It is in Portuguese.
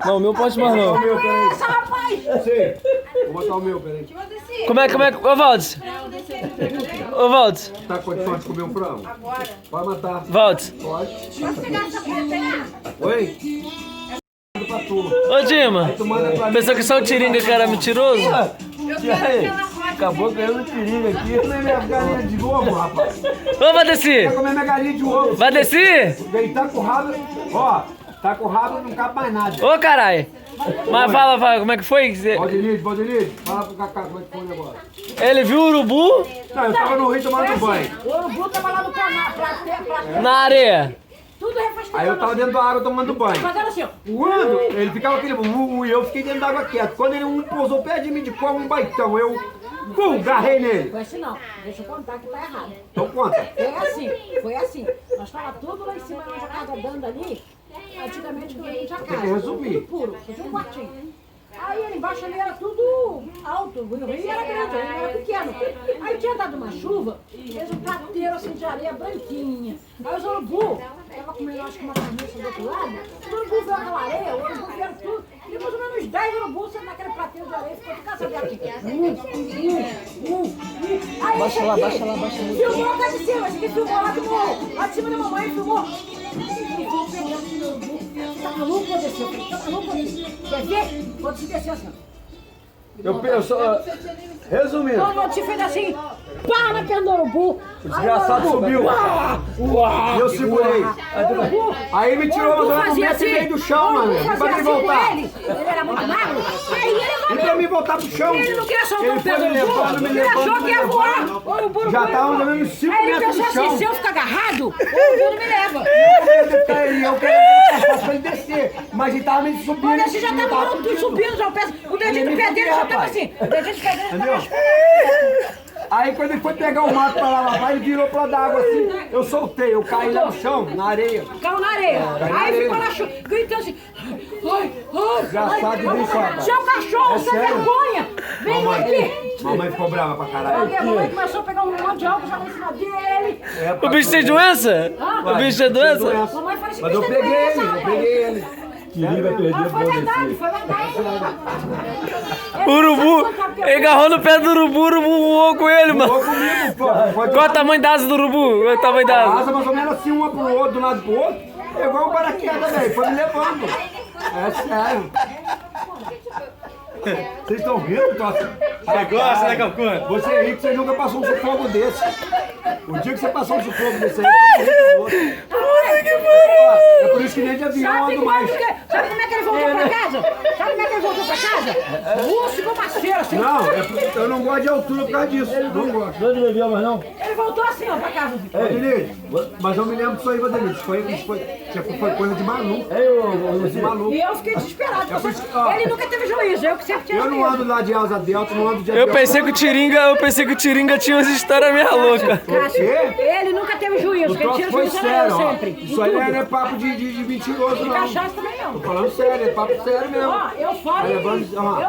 Não, o meu pode mais não. O meu, peraí. Sei. Vou botar o meu, peraí. Como é? Ô, Valdes. Ô, Valdes. Tá com condição de comer um frango? Agora. Pode matar. Valdes. Pode. Oi? Pra tu. Ô, Dima. Tu manda pra mim. Pensou que só o Tiringa que era mentiroso? E aí? Acabou ganhando tiringa aqui. Comer minha galinha de ovo, rapaz. Ô, Vadeci. Quer comer minha galinha de ovo. Vadeci. Ele tá com o rabo. Ó, tá com o rabo, não cabe mais nada. Ô, caralho. Mas fala, como é que foi? Valdenir, fala pro Cacá como é que foi o negócio. Ele viu o urubu Não, eu tava no rio tomando banho. O urubu tava lá no canal, pra na areia. tudo refrescando. Aí eu tava dentro da água tomando banho. Fazendo assim, ó. Quando ele ficava aquele e eu fiquei dentro da água quieto. Quando ele pousou perto de mim de como um baitão, eu garrei nele. Foi assim não, deixa eu contar que tá errado. Então conta. Foi assim. Nós tava tudo lá em cima, na casa dando ali. Antigamente quando a gente tinha casa. que resumir. Tudo puro, só tinha um quartinho. Aí ali embaixo ali era tudo alto, o rio era grande, ele era pequeno. Aí tinha dado uma chuva, fez um prateiro assim de areia branquinha. Aí os urubu, tava comendo acho que uma carniça do outro lado, o urubu viu aquela areia, o urubu viu tudo, e mais ou menos 10 urubus saindo naquele prateiro de areia, ficou de caçadinha aqui. Aí baixa lá. Filmou cá de cima, acho que filmou lá do morro, lá de cima da mamãe, filmou. Tá maluco, desceu? Tá maluco, desceu? Quer ver? Vou te descer assim, ó. Eu só. Resumindo, Então, vou te fez assim, pá na perna do urubu. o desgraçado subiu. E eu segurei. Aí ele me tirou mais ou menos um metro e meio do chão, mano. E pra me voltar. Ele era muito magro. Aí ele E pra me voltar pro chão. Ele não queria soltar Ele o pé foi do me urubu. levando, me Ele achou levando, que me ia voar. levando. O urubu Já não tava voou. mais ou menos 5 Aí ele metros pensou do assim, chão. se eu ficar agarrado, o urubu não me leva. Eu quero pra ele descer. Mas ele tava me subindo. Quando esse já eu tava subindo. subindo, já o pé, o dedinho do pé dele já tava assim. O dedinho do pé dele já tava assim. Aí quando ele foi pegar o mato pra lavar, ele virou pra dar água assim. Eu soltei, eu caí lá no chão, na areia. Caiu na areia. Caiu na Aí areia. ficou lá gritando assim. Desgraçado de bicho, rapaz. Seu cachorro, É sem sério? vergonha! Vem aqui! Mamãe ficou brava pra caralho. Aí a mamãe começou a pegar um monte de álcool já em cima dele. O bicho tem doença? O bicho tem doença? A mamãe falou assim, Mas eu bicho tem peguei doença, ele, eu rapaz. peguei ele. Queria perder Mas foi verdade, foi verdade. O urubu, ele agarrou no pé do urubu, o urubu voou com ele, mano. Vou comigo, pô. Pode Qual o tamanho da asa do urubu? Qual o tamanho da asa? asa mais ou menos assim, uma pro outro, de um lado pro outro. É igual um paraquedas, velho. Foi me levando. É sério. Vocês estão rindo, Tossa? Você gosta, né, Calcuna? Você é rico, você nunca passou um sufoco desse. O dia que você passou um sufoco desse aí, você é rico. É por isso que nem de avião eu ando mais. Sabe como é que ele voltou pra casa? Sabe como é que ele voltou pra casa? Russo com parceiro, assim. Não, eu não gosto de altura por causa disso. Não gosto. Não devia mais não? Ele voltou assim, ó, pra casa. Vadenir, mas eu me lembro disso aí, Vadenir. Isso foi coisa de maluco. Coisa de maluco. E eu fiquei desesperado. É por isso que, ó, Ele nunca teve juízo, eu que sempre tinha Eu não juízo. ando lá de asa delta, não ando de Eu pensei que o Tiringa tinha umas histórias meio loucas. quê? Ele nunca teve juízo, O quem troço tinha foi juízo era eu sério, ó. sempre. Isso aí não é papo de mentiroso, E não. cachaça também não. Tô falando sério, é papo sério mesmo. Ó, eu falo Tá levando- ó. eu